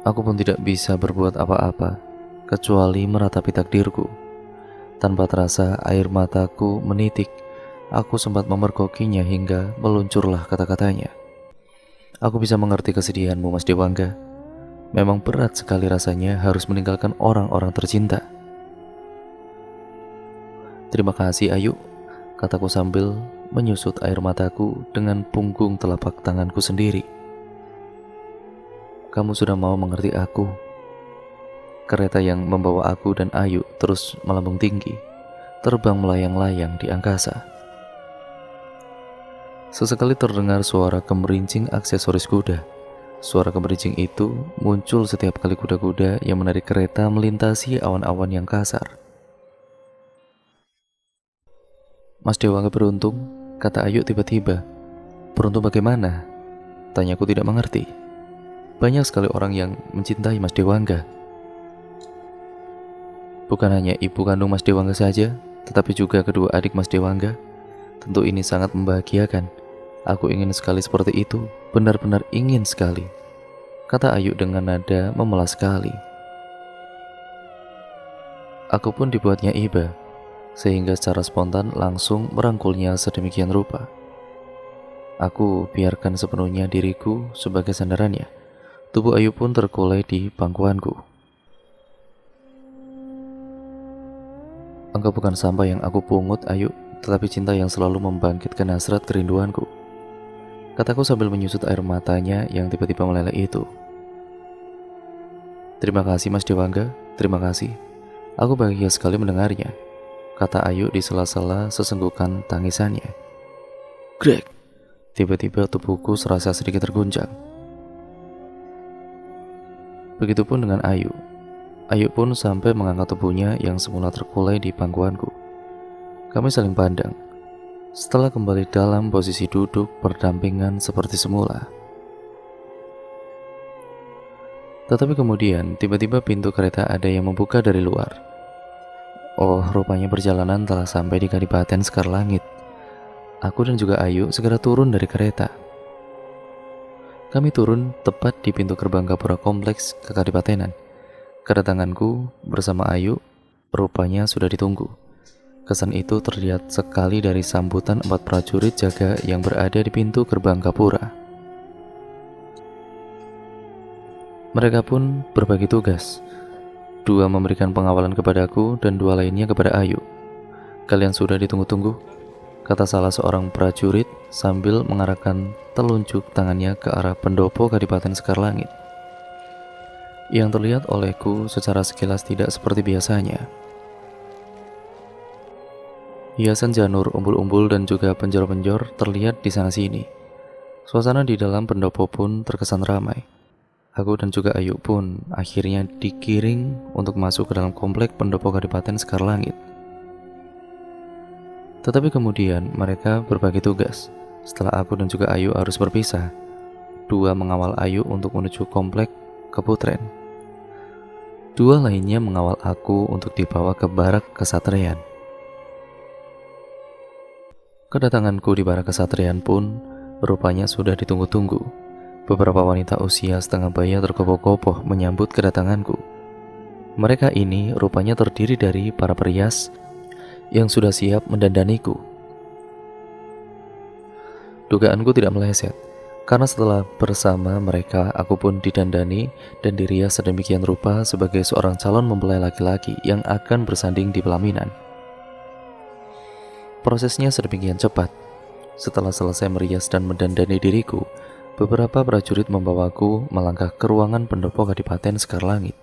S1: Aku pun tidak bisa berbuat apa-apa, kecuali meratapi takdirku. Tanpa terasa air mataku menitik. Aku sempat memergokinya hingga meluncurlah kata-katanya. Aku bisa mengerti kesedihanmu, Mas Dewangga. Memang berat sekali rasanya harus meninggalkan orang-orang tercinta. Terima kasih Ayu, kataku sambil menyusut air mataku dengan punggung telapak tanganku sendiri. Kamu sudah mau mengerti aku. Kereta yang membawa aku dan Ayu terus melambung tinggi, terbang melayang-layang di angkasa. Sesekali terdengar suara kemerincing aksesoris kuda. Suara kemerincing itu muncul setiap kali kuda-kuda yang menarik kereta melintasi awan-awan yang kasar. Mas Dewangga beruntung, kata Ayu tiba-tiba. Beruntung bagaimana? Tanyaku tidak mengerti. Banyak sekali orang yang mencintai Mas Dewangga. Bukan hanya ibu kandung Mas Dewangga saja, tetapi juga kedua adik Mas Dewangga. Tentu ini sangat membahagiakan. Aku ingin sekali seperti itu, benar-benar ingin sekali, kata Ayu dengan nada memelas sekali. Aku pun dibuatnya iba, sehingga secara spontan langsung merangkulnya sedemikian rupa. Aku biarkan sepenuhnya diriku sebagai sandarannya. Tubuh Ayu pun terkulai di pangkuanku. Engkau bukan sampah yang aku pungut, Ayu, tetapi cinta yang selalu membangkitkan hasrat kerinduanku, kataku sambil menyusut air matanya yang tiba-tiba meleleh itu. Terima kasih Mas Dewangga, terima kasih. Aku bahagia sekali mendengarnya, kata Ayu di sela-sela sesenggukan tangisannya. Greg! Tiba-tiba tubuhku serasa sedikit terguncang. Begitupun dengan Ayu. Ayu pun sampai mengangkat tubuhnya yang semula terkulai di pangkuanku. Kami saling pandang. Setelah kembali dalam posisi duduk berdampingan seperti semula. Tetapi kemudian tiba-tiba pintu kereta ada yang membuka dari luar. Oh, rupanya perjalanan telah sampai di Kadipaten Sekarlangit. Aku dan juga Ayu segera turun dari kereta. Kami turun tepat di pintu gerbang Gapura Kompleks Kekadipatenan. Kedatanganku bersama Ayu rupanya sudah ditunggu. Kesan itu terlihat sekali dari sambutan 4 prajurit jaga yang berada di pintu gerbang Gapura. Mereka pun berbagi tugas. 2 memberikan pengawalan kepadaku dan 2 lainnya kepada Ayu. Kalian sudah ditunggu-tunggu, kata salah seorang prajurit sambil mengarahkan telunjuk tangannya ke arah pendopo Kadipaten Sekarlangit. Yang terlihat olehku secara sekilas tidak seperti biasanya. Hiasan janur, umbul-umbul dan juga penjor-penjor terlihat di sana-sini. Suasana di dalam pendopo pun terkesan ramai. Aku dan juga Ayu pun akhirnya digiring untuk masuk ke dalam komplek pendopo Kadipaten Sekarlangit. Tetapi kemudian mereka berbagi tugas. Setelah aku dan juga Ayu harus berpisah, 2 mengawal Ayu untuk menuju komplek Keputren. 2 lainnya mengawal aku untuk dibawa ke barak kesatrian. Kedatanganku di barak kesatrian pun rupanya sudah ditunggu-tunggu. Beberapa wanita usia setengah baya tergopoh-gopoh menyambut kedatanganku. Mereka ini rupanya terdiri dari para perias yang sudah siap mendandaniku. Dugaanku tidak meleset, karena setelah bersama mereka aku pun didandani dan dirias sedemikian rupa sebagai seorang calon mempelai laki-laki yang akan bersanding di pelaminan. Prosesnya sedemikian cepat. Setelah selesai merias dan mendandani diriku, beberapa prajurit membawaku melangkah ke ruangan pendopo Kadipaten Sekarlangit.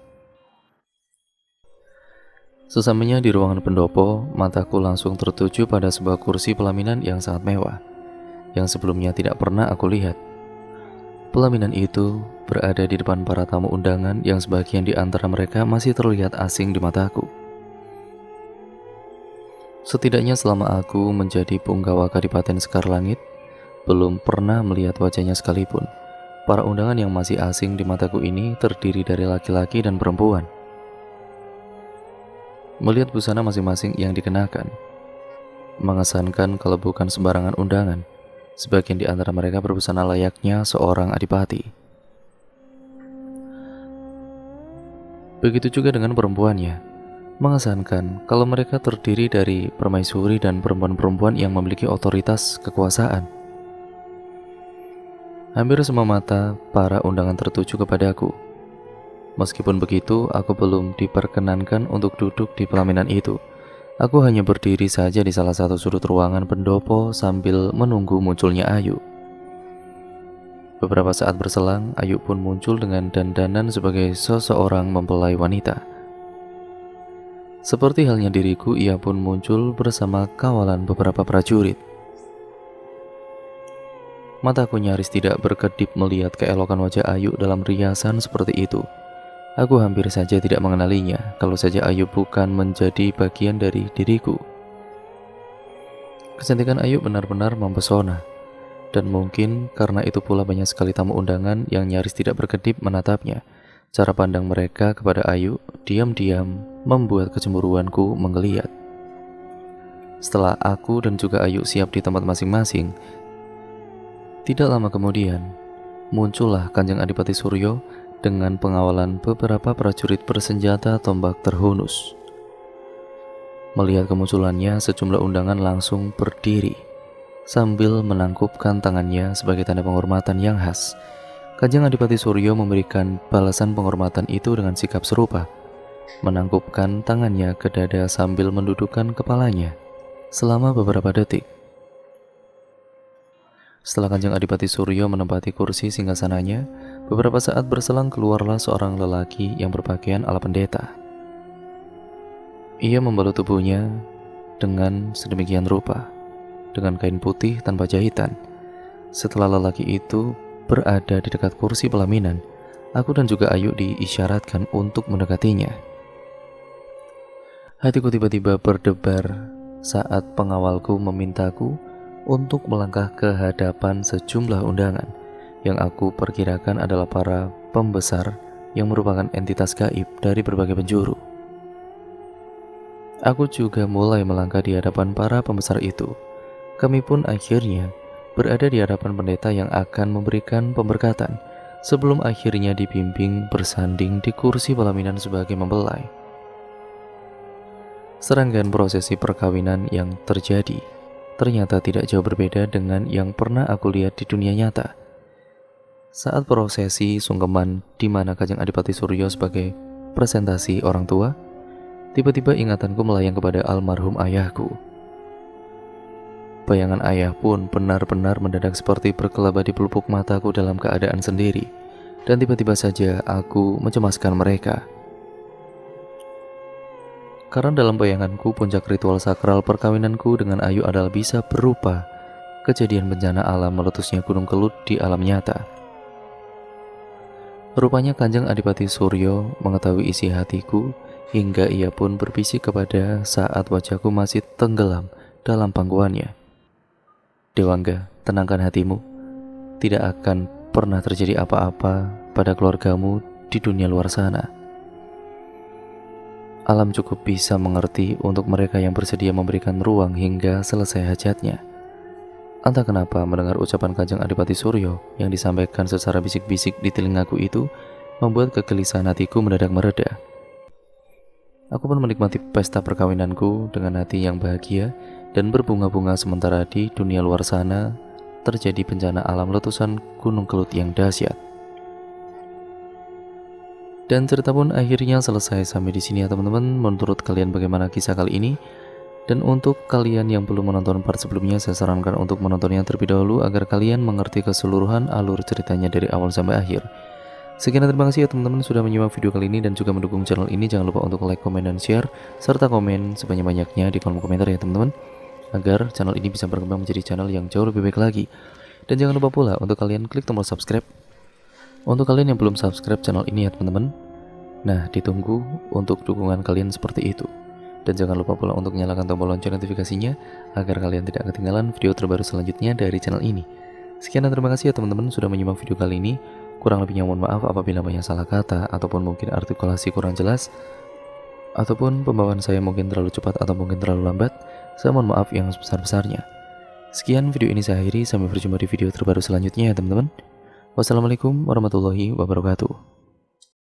S1: Sesamanya di ruangan pendopo, mataku langsung tertuju pada sebuah kursi pelaminan yang sangat mewah, yang sebelumnya tidak pernah aku lihat. Pelaminan itu berada di depan para tamu undangan yang sebagian di antara mereka masih terlihat asing di mataku. Setidaknya selama aku menjadi punggawa Kadipaten Sekarlangit, belum pernah melihat wajahnya sekalipun. Para undangan yang masih asing di mataku ini terdiri dari laki-laki dan perempuan. Melihat busana masing-masing yang dikenakan, mengesankan kalau bukan sembarangan undangan. Sebagian di antara mereka berbusana layaknya seorang adipati. Begitu juga dengan perempuannya, mengesankan kalau mereka terdiri dari permaisuri dan perempuan-perempuan yang memiliki otoritas kekuasaan. Hampir semua mata para undangan tertuju kepadaku. Meskipun begitu, aku belum diperkenankan untuk duduk di pelaminan itu. Aku hanya berdiri saja di salah satu sudut ruangan pendopo sambil menunggu munculnya Ayu. Beberapa saat berselang, Ayu pun muncul dengan dandanan sebagai seseorang mempelai wanita. Seperti halnya diriku, ia pun muncul bersama kawalan beberapa prajurit. Mataku nyaris tidak berkedip melihat keelokan wajah Ayu dalam riasan seperti itu. Aku hampir saja tidak mengenalinya kalau saja Ayu bukan menjadi bagian dari diriku. Kecantikan Ayu benar-benar mempesona, dan mungkin karena itu pula banyak sekali tamu undangan yang nyaris tidak berkedip menatapnya. Cara pandang mereka kepada Ayu diam-diam membuat kecemburuanku menggeliat. Setelah aku dan juga Ayu siap di tempat masing-masing, tidak lama kemudian muncullah Kanjeng Adipati Suryo dengan pengawalan beberapa prajurit bersenjata tombak terhunus. Melihat kemunculannya, sejumlah undangan langsung berdiri sambil menangkupkan tangannya sebagai tanda penghormatan yang khas. Kanjeng Adipati Suryo memberikan balasan penghormatan itu dengan sikap serupa, menangkupkan tangannya ke dada sambil mendudukkan kepalanya selama beberapa detik. Setelah Kanjeng Adipati Suryo menempati kursi singgasananya, beberapa saat berselang keluarlah seorang lelaki yang berpakaian ala pendeta. Ia membalut tubuhnya dengan sedemikian rupa, dengan kain putih tanpa jahitan. Setelah lelaki itu berada di dekat kursi pelaminan, aku dan juga Ayu diisyaratkan untuk mendekatinya. Hatiku tiba-tiba berdebar saat pengawalku memintaku untuk melangkah ke hadapan sejumlah undangan yang aku perkirakan adalah para pembesar yang merupakan entitas gaib dari berbagai penjuru. Aku juga mulai melangkah di hadapan para pembesar itu. Kami pun akhirnya berada di hadapan pendeta yang akan memberikan pemberkatan sebelum akhirnya dibimbing bersanding di kursi pelaminan sebagai mempelai. Serangkaian prosesi perkawinan yang terjadi ternyata tidak jauh berbeda dengan yang pernah aku lihat di dunia nyata. Saat prosesi sungkeman di mana Kanjeng Adipati Suryo sebagai presentasi orang tua, tiba-tiba ingatanku melayang kepada almarhum ayahku. Bayangan ayah pun benar-benar mendadak seperti berkelaba di pelupuk mataku dalam keadaan sendiri, dan tiba-tiba saja aku mencemaskan mereka. Karena dalam bayanganku puncak ritual sakral perkawinanku dengan Ayu adalah bisa berupa kejadian bencana alam meletusnya Gunung Kelut di alam nyata. Rupanya Kanjeng Adipati Suryo mengetahui isi hatiku hingga ia pun berbisik kepada saat wajahku masih tenggelam dalam pangkuannya. Dewangga, tenangkan hatimu. Tidak akan pernah terjadi apa-apa pada keluargamu di dunia luar sana. Alam cukup bisa mengerti untuk mereka yang bersedia memberikan ruang hingga selesai hajatnya. Entah kenapa mendengar ucapan Kanjeng Adipati Suryo yang disampaikan secara bisik-bisik di telingaku itu membuat kegelisahan hatiku mendadak mereda. Aku pun menikmati pesta perkawinanku dengan hati yang bahagia dan berbunga-bunga sementara di dunia luar sana terjadi bencana alam letusan Gunung Kelut yang dahsyat. Dan cerita pun akhirnya selesai sampai di sini ya teman-teman. Menurut kalian bagaimana kisah kali ini? Dan untuk kalian yang belum menonton part sebelumnya, saya sarankan untuk menontonnya terlebih dahulu agar kalian mengerti keseluruhan alur ceritanya dari awal sampai akhir. Sekian dan terima kasih ya teman-teman sudah menyimak video kali ini dan juga mendukung channel ini. Jangan lupa untuk like, komen, dan share, serta komen sebanyak-banyaknya di kolom komentar ya teman-teman, agar channel ini bisa berkembang menjadi channel yang jauh lebih baik lagi. Dan jangan lupa pula untuk kalian klik tombol subscribe untuk kalian yang belum subscribe channel ini ya teman-teman. Nah, ditunggu untuk dukungan kalian seperti itu. Dan jangan lupa pula untuk nyalakan tombol lonceng notifikasinya agar kalian tidak ketinggalan video terbaru selanjutnya dari channel ini. Sekian dan terima kasih ya teman-teman sudah menyimak video kali ini. Kurang lebihnya mohon maaf apabila banyak salah kata ataupun mungkin artikulasi kurang jelas, ataupun pembawaan saya mungkin terlalu cepat atau mungkin terlalu lambat. Saya mohon maaf yang sebesar-besarnya. Sekian video ini saya akhiri, sampai berjumpa di video terbaru selanjutnya ya teman-teman. Wassalamualaikum warahmatullahi wabarakatuh.